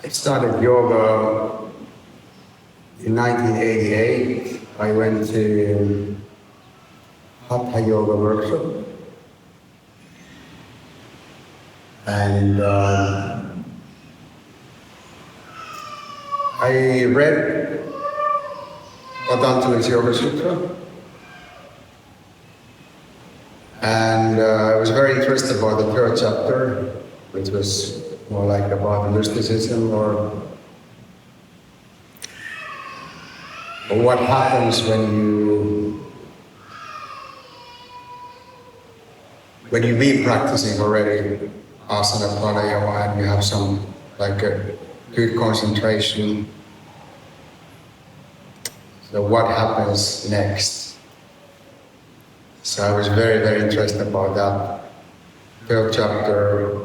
I started yoga in 1988. I went to Hatha Yoga workshop, and I read Patanjali's Yoga Sutra, and I was very interested by the third chapter, which was more like about mysticism or what happens when you be practicing already asana pranayama and you have some like a good concentration. So what happens next? So I was very, very interested about that third chapter,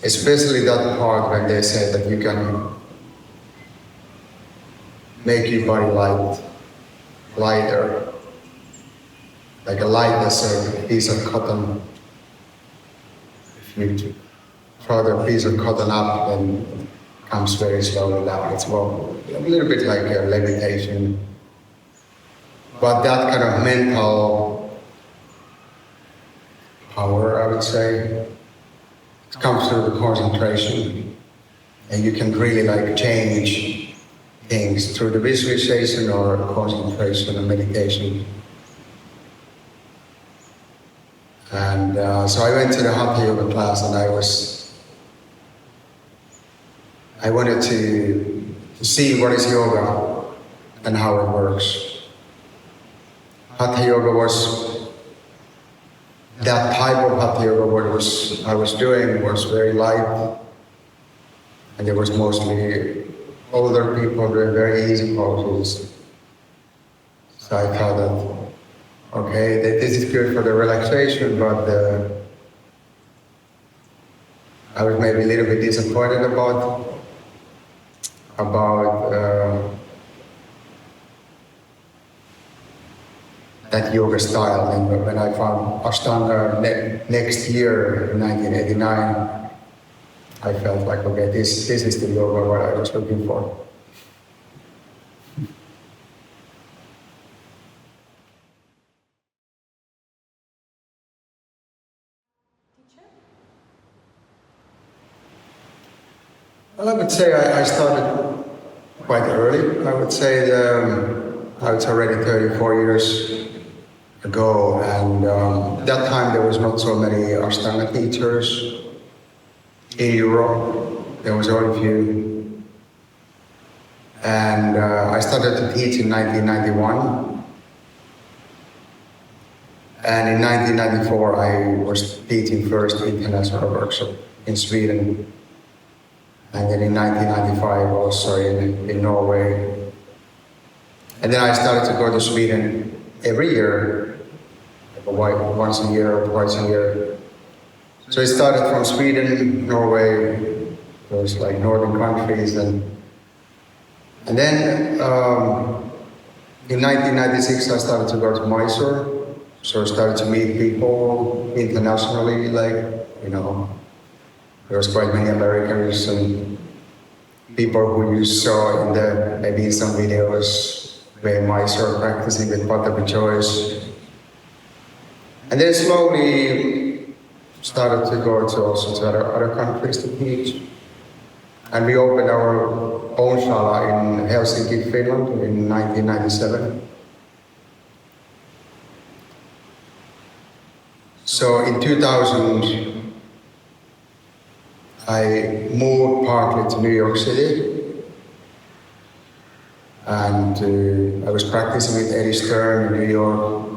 especially that part when they say that you can make your body lighter, like a light as a piece of cotton. If you throw the piece of cotton up, then it comes very slowly down. It's well, a little bit like a levitation. But that kind of mental power, I would say, it comes through the concentration. And you can really like change things through the visualization or concentration and meditation. And so I went to the Hatha Yoga class, and I wanted to see what is yoga and how it works. Hatha Yoga was, that type of Hatha Yoga what I was doing was very light, and there was mostly older people doing very easy poses. So I thought that, okay, this is good for the relaxation, but I was maybe a little bit disappointed about that yoga style. And when I found Ashtanga next year in 1989, I felt like, okay, this is the yoga what I was looking for. Well, I would say I started quite early. I would say I was already 34 years ago, and that time there was not so many Ashtanga teachers in Europe. There was only a few. And I started to teach in 1991. And in 1994 I was teaching first International workshop in Sweden. And then in 1995 also in Norway. And then I started to go to Sweden every year, like once a year or twice a year. So I started from Sweden, Norway, those like northern countries, and then in 1996 I started to go to Mysore. So I started to meet people internationally, like, you know, there was quite many Americans and people who you saw maybe in some videos where in Mysore practicing with Patapi choice. And then slowly started to go to also to other countries to teach. And we opened our own shala in Helsinki, Finland in 1997. So in 2000, I moved partly to New York City, and I was practicing with Eddie Stern in New York,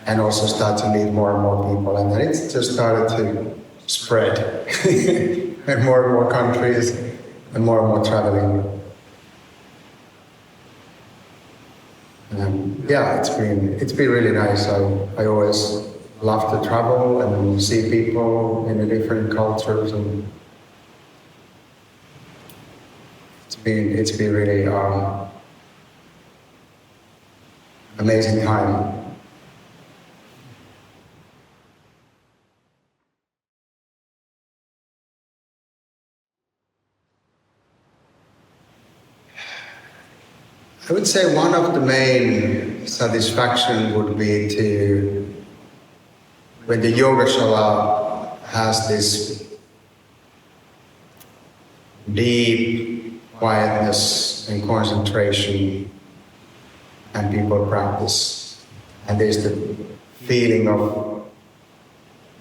and also started to meet more and more people, and then it just started to spread, and more countries, and more traveling. Yeah, it's been really nice. I always love to travel and see people in the different cultures, and it's been really amazing time. I would say one of the main satisfaction would be to, when the yoga shala has this deep quietness and concentration, and people practice, and there's the feeling of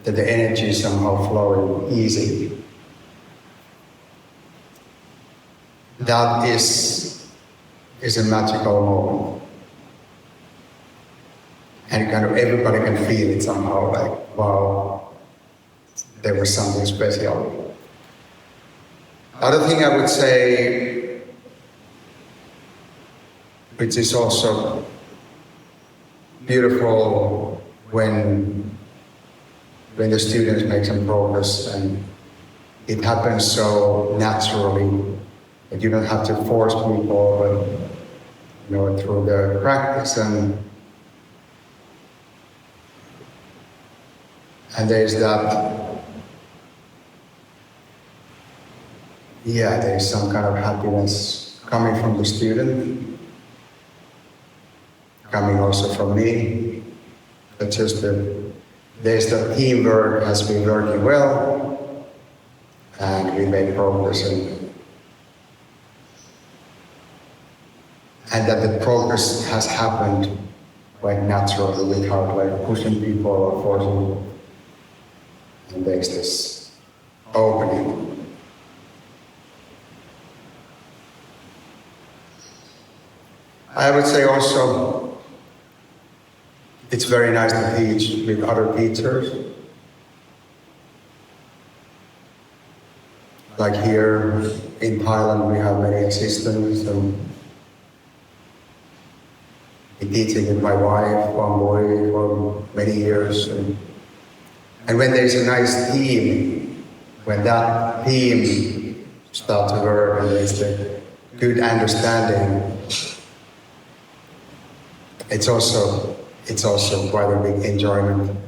that the energy is somehow flowing easily. That is a magical moment. And kind of everybody can feel it somehow, like, wow, there was something special. Other thing I would say, which is also beautiful when the students make some progress, and it happens so naturally that you don't have to force people, but through the practice and there's that, there's some kind of happiness coming from the student, coming also from me. But just there's the teamwork has been working well, and we make progress, and that the progress has happened quite naturally without like pushing people or forcing them. And there's this opening. I would say also it's very nice to teach with other teachers. Like here in Thailand, we have many assistants, and been teaching with my wife, one boy, for many years. And when there's a nice team, when that team starts to work and there's the good understanding, it's also quite a big enjoyment.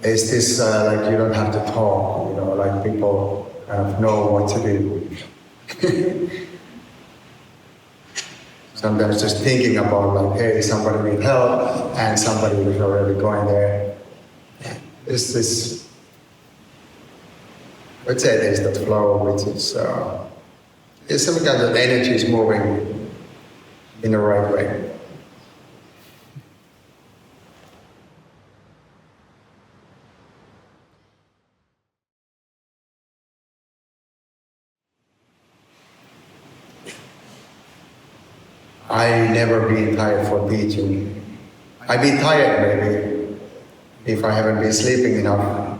It's this, like you don't have to talk, like people kind of know what to do. Sometimes just thinking about like, hey, somebody need help, and somebody is already going there. It's this, let's say there's that flow, which is, there's some kind of energy is moving in the right way. I never been tired for teaching. I've been tired maybe if I haven't been sleeping enough.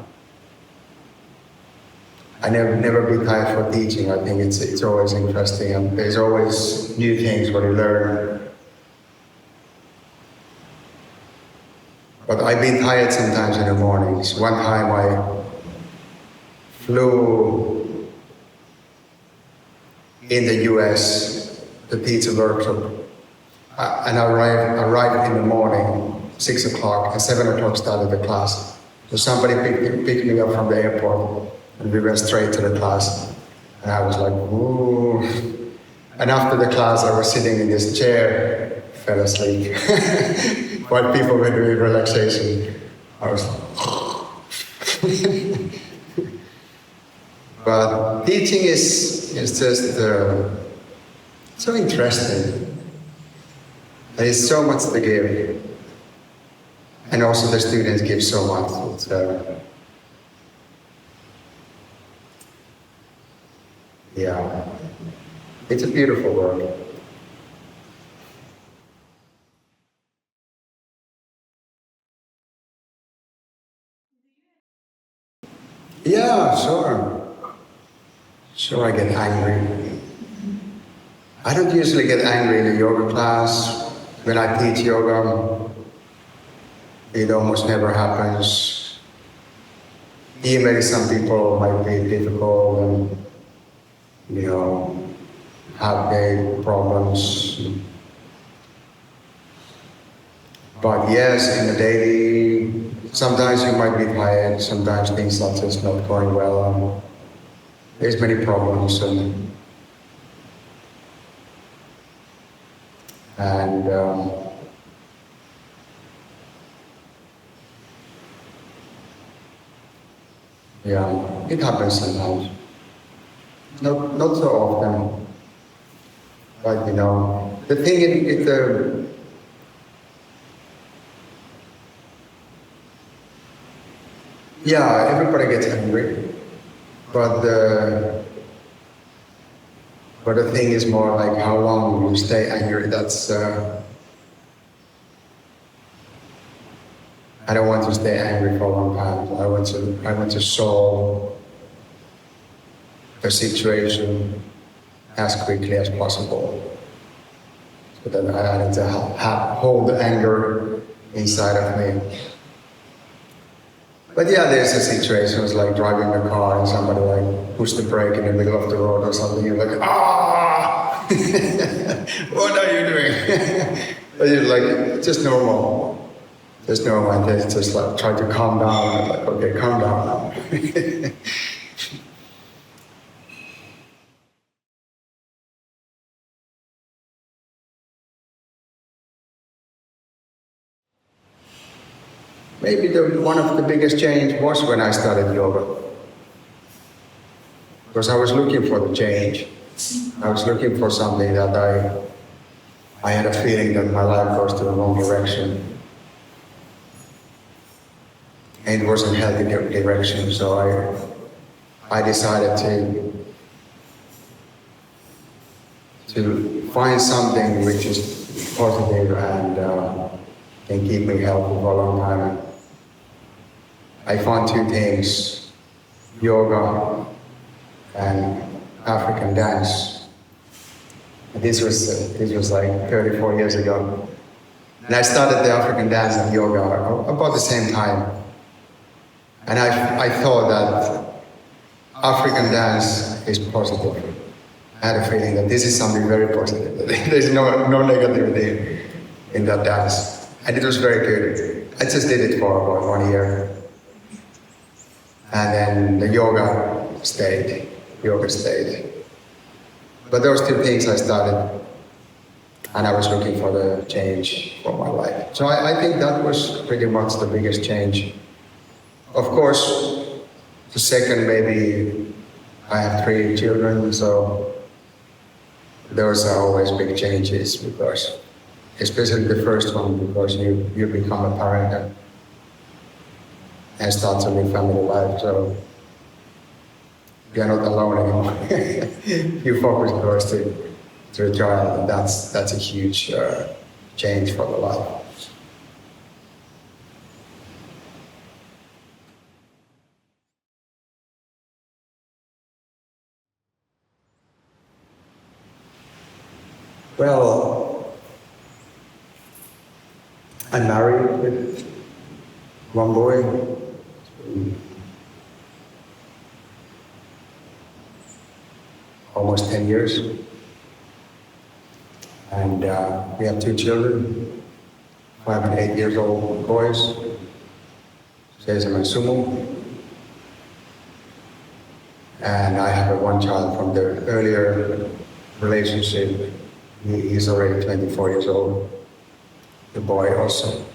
I never been tired for teaching. I think it's always interesting, and there's always new things what you learn. But I've been tired sometimes in the mornings. One time I flew in the US to teach a workshop. And I arrived in the morning, 6 o'clock, and 7 o'clock started the class. So somebody picked me up from the airport, and we went straight to the class. And I was like, ooh. And after the class, I was sitting in this chair, fell asleep. While people were doing relaxation, I was like, but teaching is just so interesting. There is so much to give, and also the students give so much. It's a beautiful world. Yeah, sure. Sure, I get angry. I don't usually get angry in the yoga class. When I teach yoga, it almost never happens. Even if some people might be difficult and, have their problems. But yes, in the daily, sometimes you might be tired, sometimes things are just not going well. There's many problems, And yeah, it happens sometimes. Not so often, but you know, the thing is yeah, everybody gets angry, but the thing is more like how long you stay angry. That's I don't want to stay angry for a long time. I want to solve the situation as quickly as possible, so that I don't hold the anger inside of me. But yeah, there's a situations like driving a car and somebody like push the brake in the middle of the road or something. You're like, ah, what are you doing? But you're like, just normal, and they just like try to calm down. I'm like, okay, calm down now. Maybe one of the biggest change was when I started yoga. Because I was looking for the change. I was looking for something that I had a feeling that my life goes to the wrong direction. And it wasn't healthy direction, so I decided to find something which is positive and can keep me healthy for a long time. I found two things, yoga and African dance. And this was like 34 years ago. And I started the African dance and yoga about the same time. And I thought that African dance is positive. I had a feeling that this is something very positive. There's no negativity in that dance. And it was very good. I just did it for about 1 year. And then the yoga stayed. But those two things I started, and I was looking for the change for my life. So I think that was pretty much the biggest change. Of course, the second, maybe I have 3 children, so those are always big changes, because especially the first one, because you become a parent and start a new family life, so you're not alone anymore. You focus first to the child, and that's a huge change for the life. Well, I'm married with 1 boy. Almost 10 years. And we have 2 children, 5 and 8 years old boys, Cesar and Sumo. And I have 1 child from the earlier relationship. He is already 24 years old, the boy also.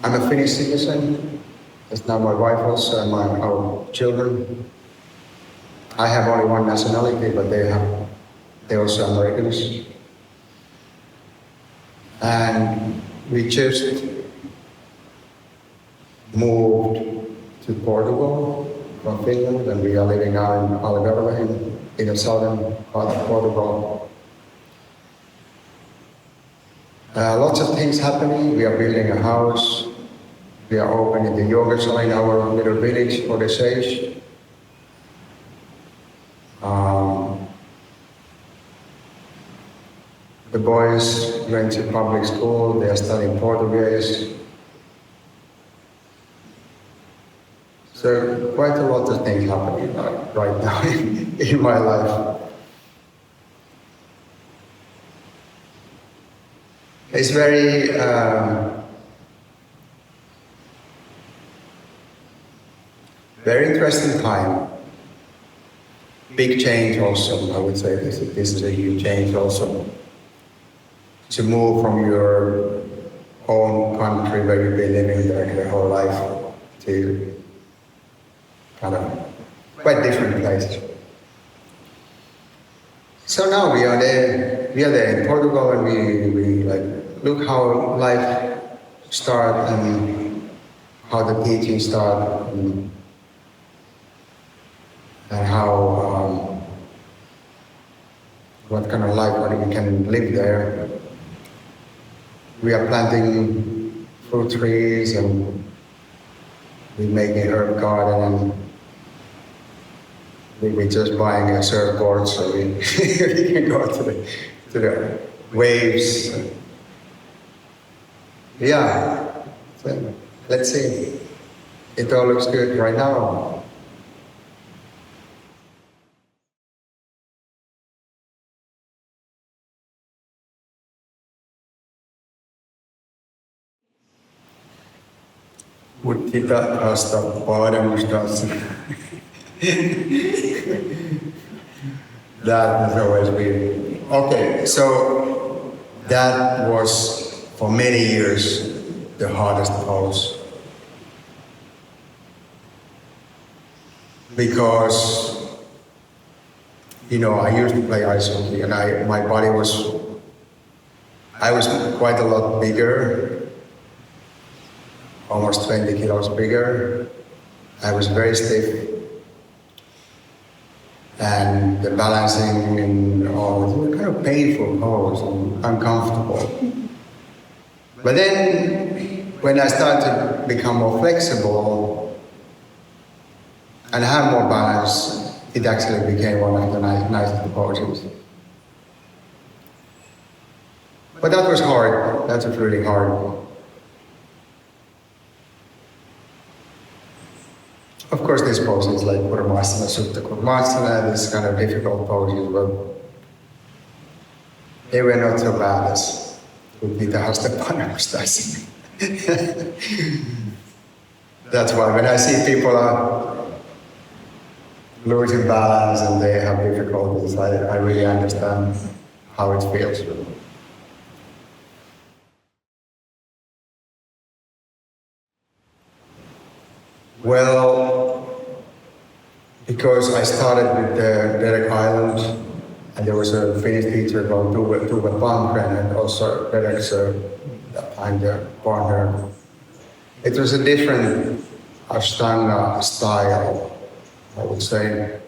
I'm a Finnish citizen. That's now my wife also, and our children. I have only 1 nationality, but they're also Americans. And we just moved to Portugal from Finland, and we are living now in Algarve, in the southern part of Portugal. Lots of things happening. We are building a house. We are opening the yoga salon in our little village for the sage. The boys went to public school. They are studying Portuguese. So quite a lot of things happening right now in my life. It's very very interesting time, big change also. I would say this is a huge change also. To move from your own country where you've been living there your whole life to kind of quite different place. So now we are there in Portugal, and we like look how life start and how the teaching start, and how what kind of life we can live there. We are planting fruit trees, and we make a herb garden, and we're just buying a surfboard so we, we can go to the waves. Yeah, so let's see. It all looks good right now. Mutta kita hasta paremmusta. That is always weird. Okay, so that was for many years the hardest pose. Because, you know, I used to play ice hockey, and my body was, I was quite a lot bigger, almost 20 kilos bigger. I was very stiff, and the balancing and all was kind of painful pose and uncomfortable. But then, when I started to become more flexible and have more balance, it actually became one of the nicest poses. But that was hard. That was really hard. Of course, these poses like Purmasana, Sutta Kurmasana, these kind of difficult poses, but they were not so bad as Uttita Hastapanamustasi. That's why when I see people are losing balance and they have difficulties, I really understand how it feels. Well, because I started with the Derek Island, and there was a Finnish teacher called Tuve Pankren, and also Derek's that time the partner. It was a different Ashtanga style, I would say.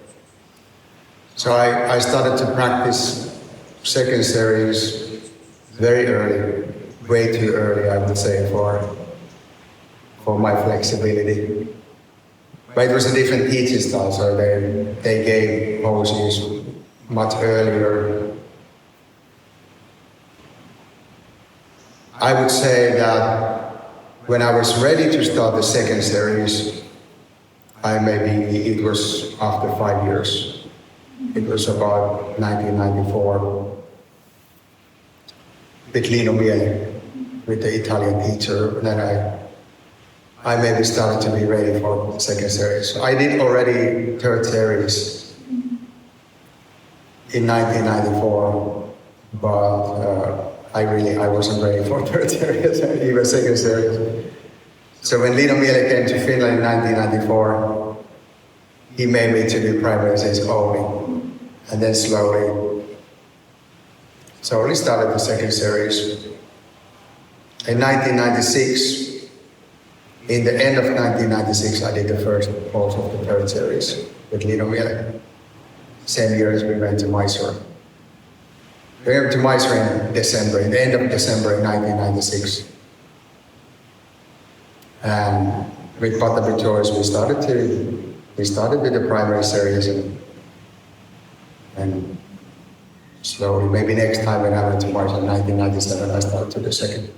So I started to practice second series very early, way too early, I would say, for my flexibility. But it was a different teaching style, so they gave poses much earlier. I would say that when I was ready to start the second series, it was after 5 years. It was about 1994 with Lino Miele, with the Italian teacher. And then I maybe started to be ready for the second series. I did already third series in 1994, but I wasn't ready for third series, even second series. So when Lino Miele came to Finland in 1994, he made me to do primary series only, and then slowly started the second series. In 1996, in the end of 1996, I did the first pose of the third series with Lino Miele. Same year as we went to Mysore. We went to Mysore in December, in the end of December in 1996. And with Patabi Choice, we started with the primary series, and slowly, maybe next time when I went to Mysore in 1997, I started the second.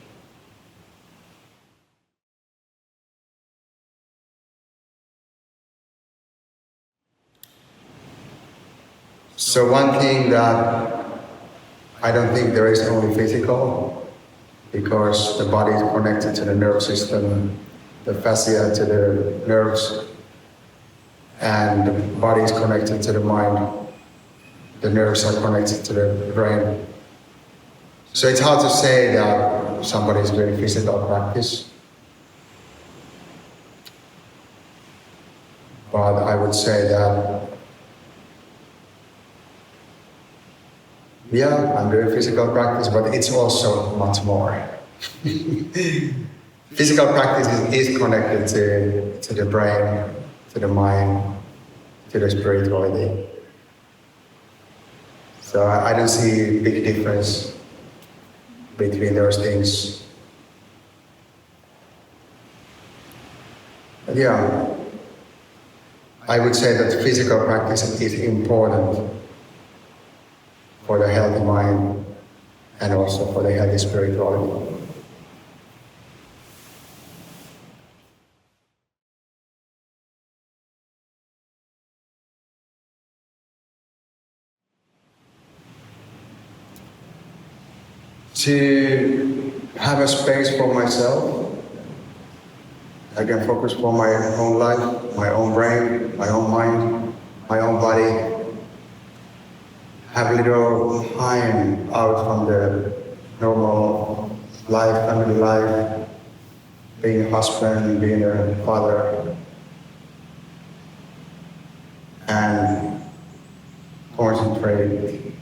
So one thing that I don't think there is only physical, because the body is connected to the nerve system, the fascia to the nerves, and the body is connected to the mind. The nerves are connected to the brain. So it's hard to say that somebody is doing physical practice. But I would say that, yeah, I'm doing physical practice, but it's also much more. Physical practice is connected to the brain, to the mind, to the spirituality. So I don't see a big difference between those things. But yeah, I would say that physical practice is important for the healthy mind and also for the healthy spirituality. To have a space for myself, I can focus for my own life, my own brain, my own mind, my own body. Have a little time out from the normal life, family life, being a husband, being a father, and concentrate,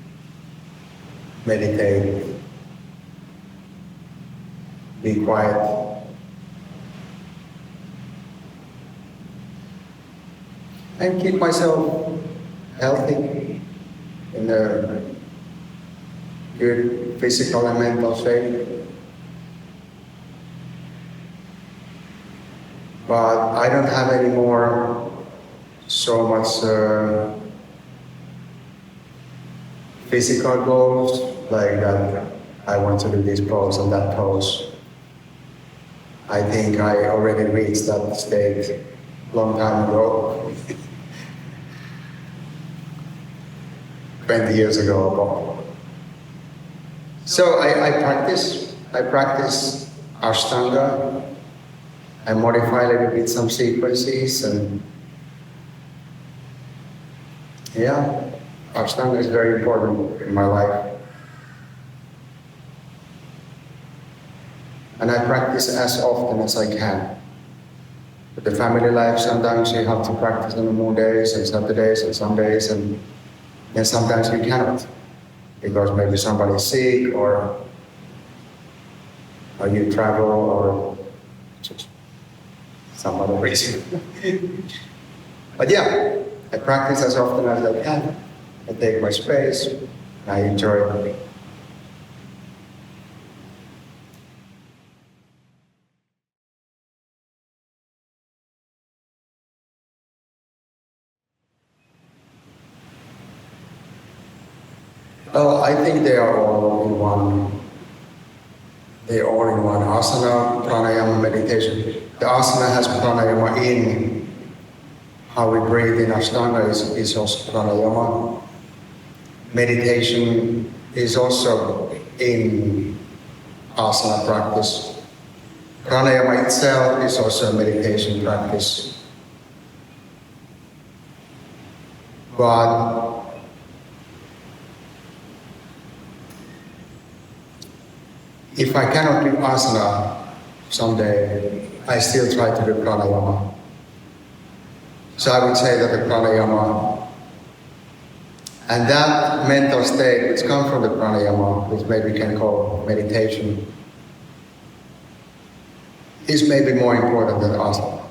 meditate, be quiet, and keep myself healthy in a good physical and mental shape. But I don't have any more so much physical goals, like that I want to do this pose and that pose. I think I already reached that stage a long time ago. 20 years ago. So I practice Ashtanga. I modify a little bit some sequences, and yeah, Ashtanga is very important in my life. And I practice as often as I can. With the family life, sometimes you have to practice on the moon days and Saturdays and Sundays, and then sometimes you cannot, because maybe somebody's sick or you travel or just some other reason. But yeah, I practice as often as I can. I take my space, I enjoy it. Well, I think they are all in one. They're all in one. Asana, pranayama, meditation. The asana has pranayama in. How we breathe in Ashtanga is also pranayama. Meditation is also in asana practice. Pranayama itself is also a meditation practice. But if I cannot do asana someday, I still try to do pranayama. So I would say that the pranayama and that mental state which comes from the pranayama, which maybe we can call meditation, is maybe more important than asana.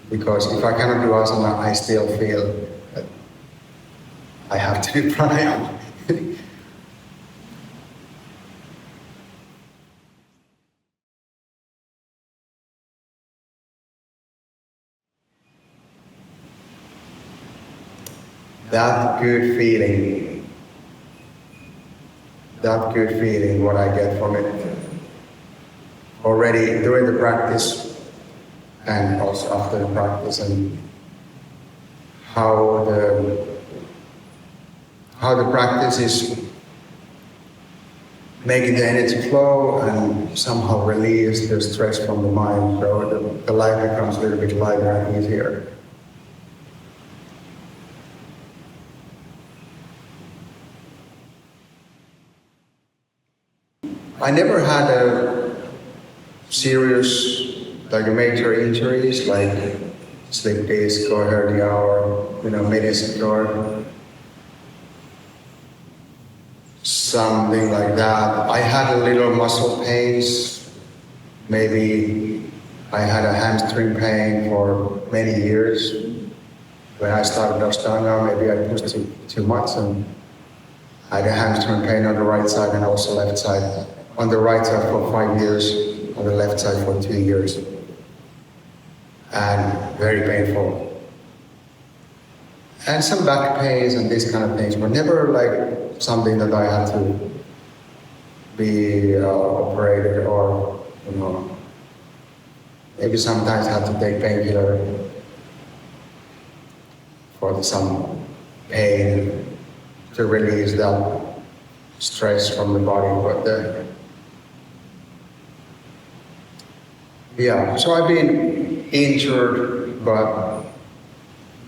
Because if I cannot do asana, I still feel that I have to do pranayama. That good feeling, what I get from it, already during the practice and also after the practice, and how the practice is making the energy flow and somehow release the stress from the mind, so the life becomes a little bit lighter and easier. I never had a serious, like major injuries, like slip disc or hernia or, meniscus or something like that. I had a little muscle pains. Maybe I had a hamstring pain for many years. When I started Ashtanga, maybe I pushed too much and I had a hamstring pain on the right side and also left side. On the right side for 5 years, on the left side for 2 years. And very painful. And some back pains and these kind of things, but never like something that I had to be operated or, maybe sometimes I had to take painkiller for some pain to release that stress from the body. But yeah, so I've been injured, but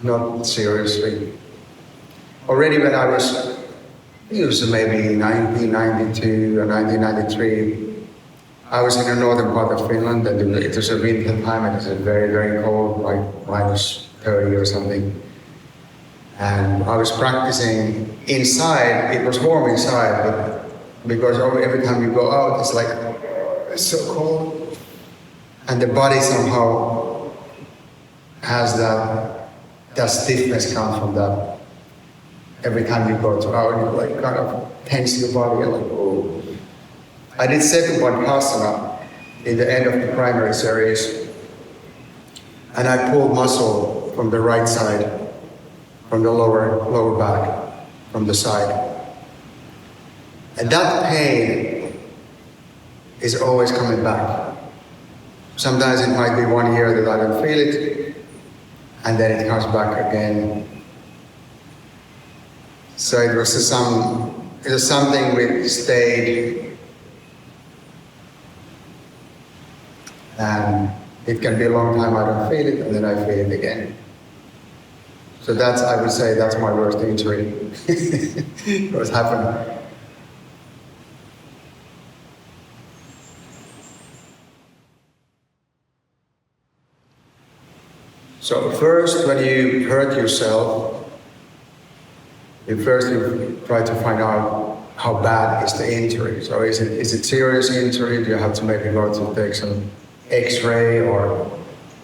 not seriously. Already when I was, it was maybe 1992 or 1993, I was in the northern part of Finland, and it was a winter time, and it was very, very cold, like minus 30 or something. And I was practicing inside. It was warm inside, but because every time you go out, it's like, it's so cold. And the body somehow has that stiffness comes from that. Every time you go to out, you like kind of tense your body. You're like, oh. I did second one asana in the end of the primary series, and I pulled muscle from the right side, from the lower back, from the side. And that pain is always coming back. Sometimes it might be 1 year that I don't feel it, and then it comes back again. So it was something which stayed, and it can be a long time I don't feel it, and then I feel it again. So I would say that's my worst injury. What's happened. So first, when you hurt yourself, you try to find out how bad is the injury. So is it serious injury? Do you have to maybe go to take some X-ray or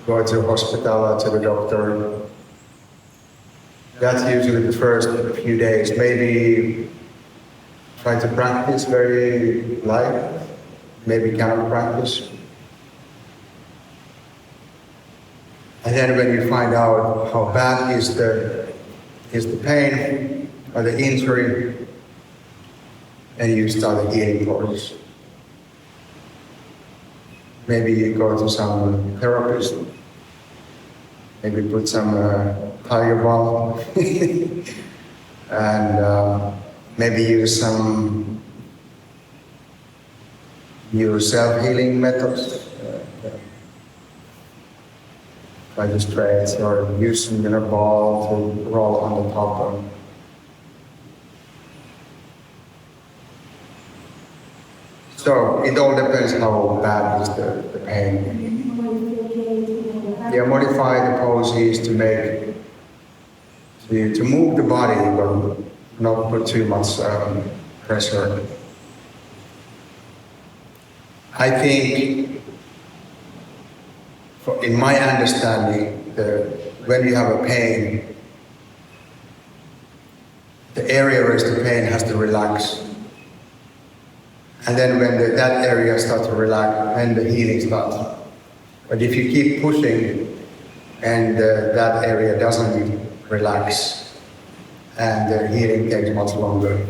go to the hospital or to the doctor? That's usually the first few days. Maybe try to practice very light, maybe cannot practice. And then when you find out how bad is the pain or the injury, and you start the healing process. Maybe you go to some therapist, maybe put some tiger balm, and maybe use some self-healing methods. Try to stretch or use some ball to roll on the top of. So it all depends how bad is the pain. Yeah, modify the poses to move the body, but not put too much pressure. I think, in my understanding, when you have a pain, the area where the pain has to relax. And then when that area starts to relax, then the healing starts. But if you keep pushing and that area doesn't relax, and the healing takes much longer.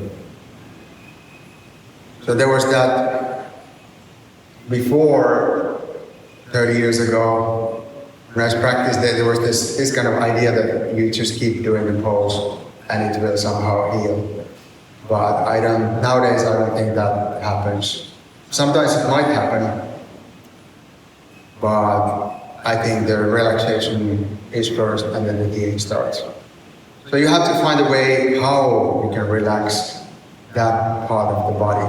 So there was that before 30 years ago, when I was practicing, there was this kind of idea that you just keep doing the pose and it will somehow heal. But nowadays I don't think that happens. Sometimes it might happen, but I think the relaxation is first and then the healing starts. So you have to find a way how you can relax that part of the body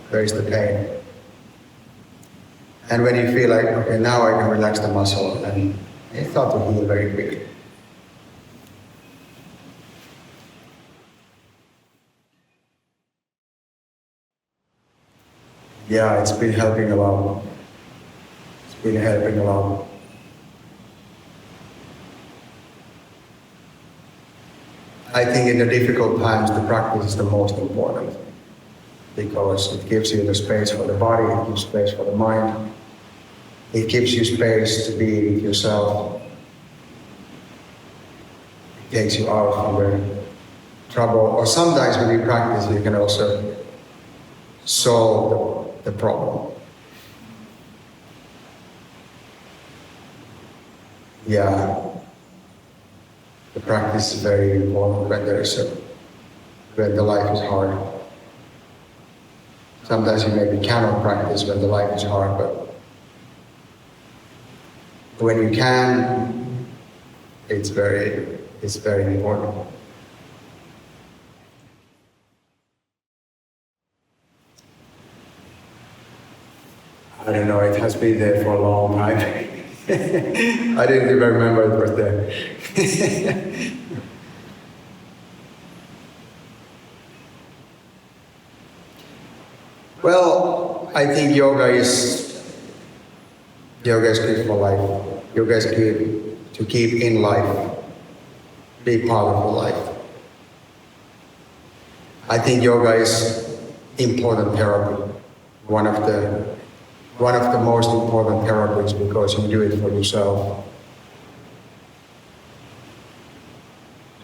where is the pain. And when you feel like, okay, now I can relax the muscle, and it starts to heal very quickly. Yeah, it's been helping a lot. It's been helping a lot. I think in the difficult times, the practice is the most important because it gives you the space for the body, it gives space for the mind, it gives you space to be with yourself. It takes you out from the trouble. Or sometimes when you practice, you can also solve the problem. Yeah. The practice is very important when the life is hard. Sometimes you maybe cannot practice when the life is hard, but when you can, it's very important. I don't know, it has been there for a long time. I didn't even remember it was there. Well, I think yoga is good for life. Yoga is good to keep in life, be part of the life. I think yoga is important therapy, one of the most important therapies because you do it for yourself.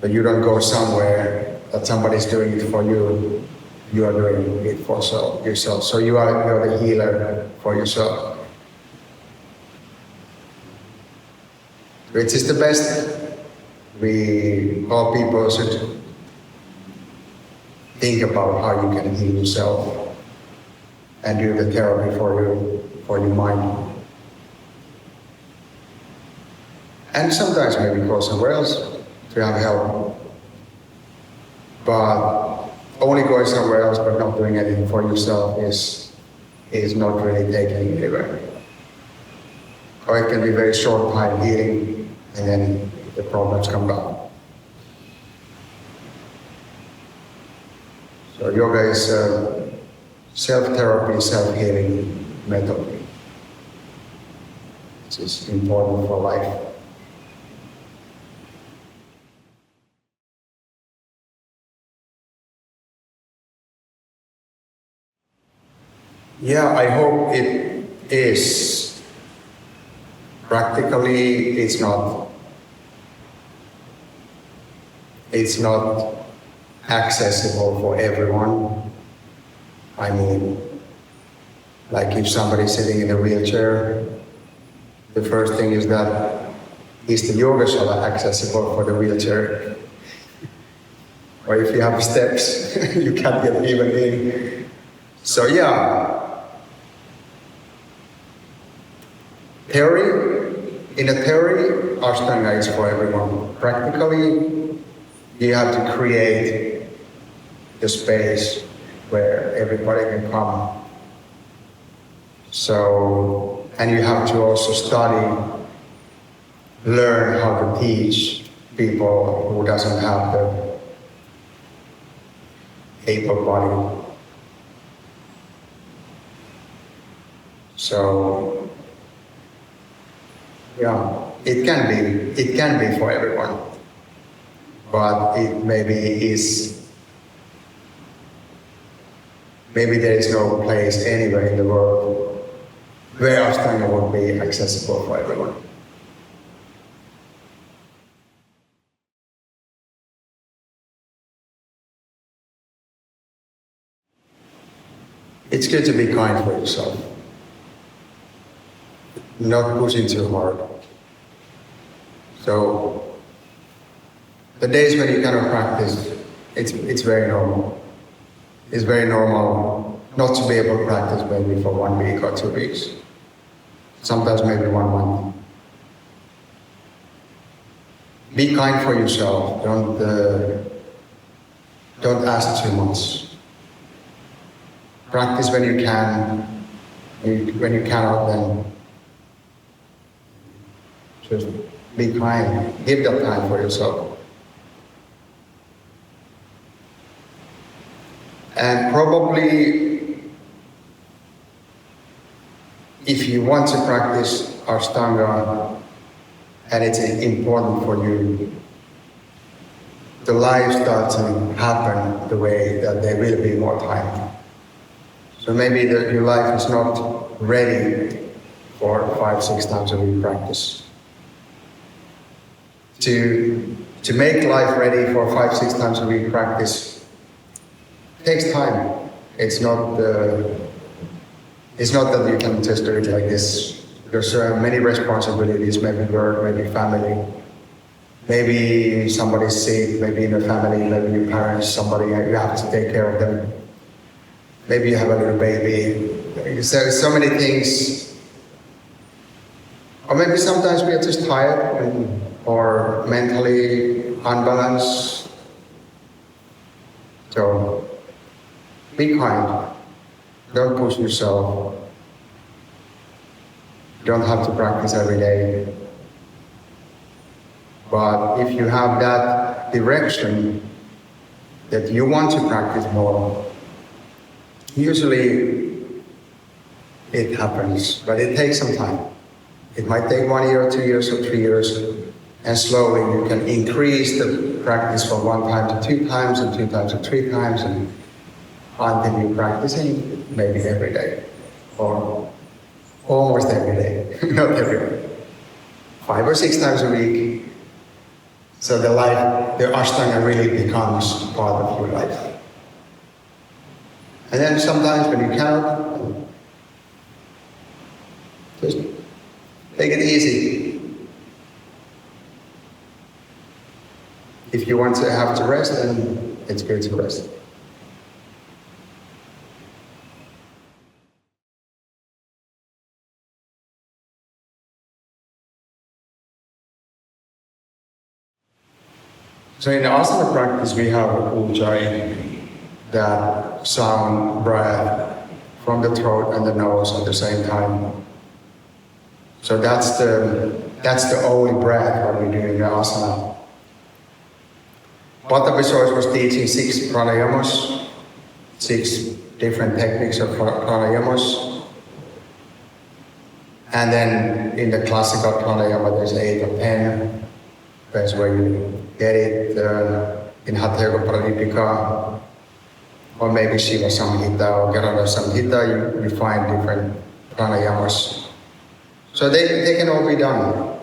So you don't go somewhere that somebody's doing it for you. You are doing it for yourself. So you're the healer for yourself. Which is the best. All people should think about how you can heal yourself and do the therapy for your mind. And sometimes maybe go somewhere else to have help. But only going somewhere else but not doing anything for yourself is not really taking you anywhere. Or it can be very short time healing and then the problems come back. So yoga is a self-therapy, self-healing method, which is important for life. Yeah, I hope it is. Practically, it's not accessible for everyone. I mean, like if somebody's sitting in a wheelchair, the first thing is that is the yoga shala accessible for the wheelchair? Or if you have steps, you can't get even in. So yeah, in a theory, Ashtanga is for everyone. Practically, you have to create the space where everybody can come. So, and you have to also learn how to teach people who doesn't have the able body. So, yeah, it can be for everyone, but it maybe there is no place anywhere in the world where Ashtanga would be accessible for everyone. It's good to be kind for yourself. Not pushing too hard. So the days when you cannot practice, it's very normal. it's very normal not to be able to practice maybe for 1 week or 2 weeks. Sometimes maybe 1 month. Be kind for yourself. Don't ask too much. Practice when you can. When you cannot, then just be kind. Give that time for yourself. And probably, if you want to practice Ashtanga and it's important for you, the life starts to happen the way that there will be more time. So maybe your life is not ready for 5-6 times a week practice. To make life ready for 5-6 times a week practice takes time. It's not that you can just do it like this. There's many responsibilities, maybe work, maybe family. Maybe somebody's sick, maybe in your family, maybe your parents, somebody, you have to take care of them. Maybe you have a little baby. There's so many things. Or maybe sometimes we are just tired or mentally unbalanced. So be kind. Don't push yourself. You don't have to practice every day. But if you have that direction that you want to practice more, usually it happens, but it takes some time. It might take 1 year, or 2 years, or 3 years, and slowly you can increase the practice from 1 time to 2 times, and 2 times to 3 times, and until you're practicing maybe every day, or almost every day, not every day. 5 or 6 times a week. So the Ashtanga really becomes part of your life. And then sometimes when you cannot, just take it easy. If you want to have to rest, then it's good to rest. So in the asana practice, we have ujjayi, that sound breath from the throat and the nose at the same time. So that's the only breath what we do in the asana. Profesor was teaching 6 pranayamas, 6 different techniques of pranayamas. And then in the classical pranayama, there's 8 or 10. That's where you get it in Hatha Yoga Pradipika, or maybe Shiva Samhita or Garada Samhita, you find different pranayamas. So they can all be done.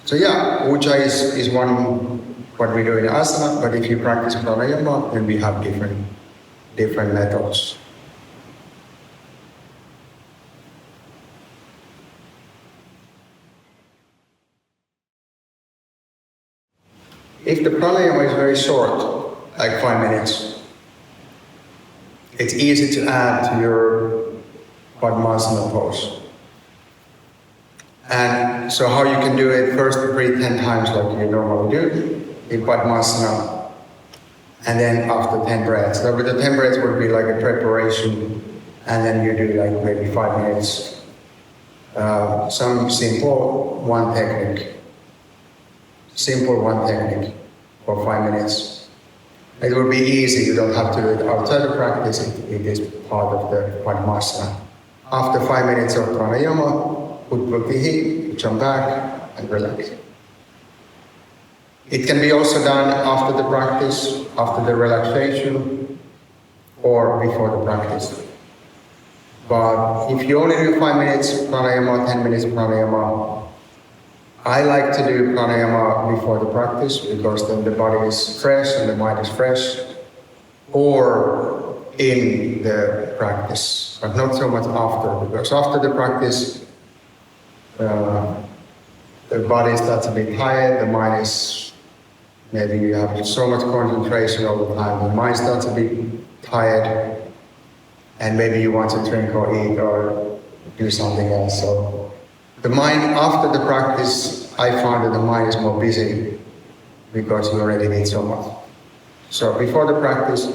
So yeah, ujjayi is one what we do in asana, but if you practice pranayama, then we have different methods. If the pranayama is very short, like 5 minutes, it's easy to add to your Padmasana pose. And so how you can do it, first breathe 10 times like you normally do in Padmasana, and then after 10 breaths. So with the 10 breaths would be like a preparation, and then you do like maybe 5 minutes. Some simple one technique for 5 minutes. It will be easy, you don't have to do it outside the practice, it is part of the Padmasana. After 5 minutes of pranayama, Utpatihi, jump back and relax. It can be also done after the practice, after the relaxation, or before the practice. But if you only do 5 minutes pranayama, 10 minutes pranayama, I like to do pranayama before the practice because then the body is fresh and the mind is fresh, or in the practice, but not so much after, because after the practice, the body starts to be tired, the mind is Maybe you have so much concentration all the time, the mind starts to be tired, and maybe you want to drink or eat or do something else. So the mind, after the practice, I found that the mind is more busy because you already need so much. So before the practice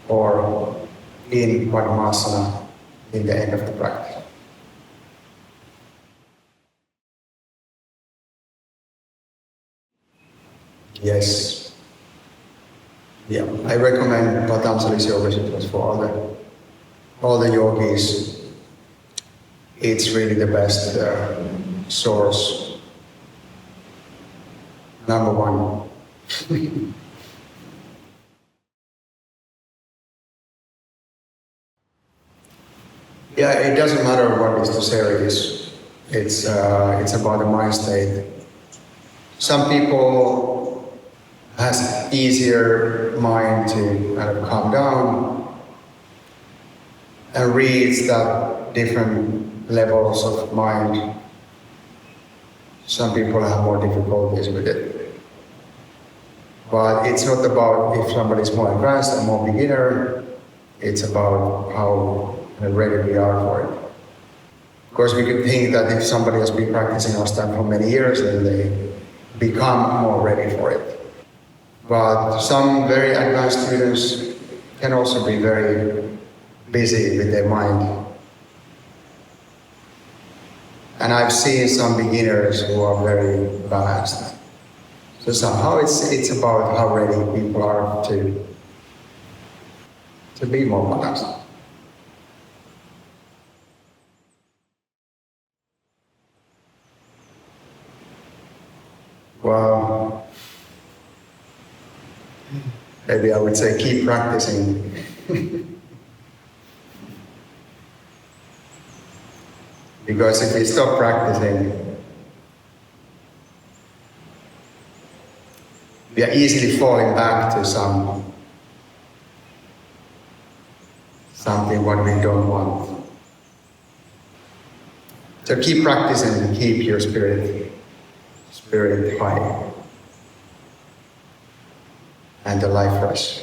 or in Padmasana, in the end of the practice. Yes. Yeah, I recommend Patanjali's Yoga Sutras for all the yogis. It's really the best source. Number one. Yeah, it doesn't matter what is the series. It's about the mind state. Some people has easier mind to kind of calm down and reach that different levels of mind. Some people have more difficulties with it. But it's not about if somebody is more advanced and more beginner, it's about how ready we are for it. Of course, we could think that if somebody has been practicing Ashtanga for many years, then they become more ready for it. But some very advanced students can also be very busy with their mind. And I've seen some beginners who are very balanced. So somehow it's about how ready people are to be more balanced. Well, maybe I would say keep practicing. Because if you stop practicing, we are easily falling back to something what we don't want. So keep practicing and keep your spirit high and the life fresh.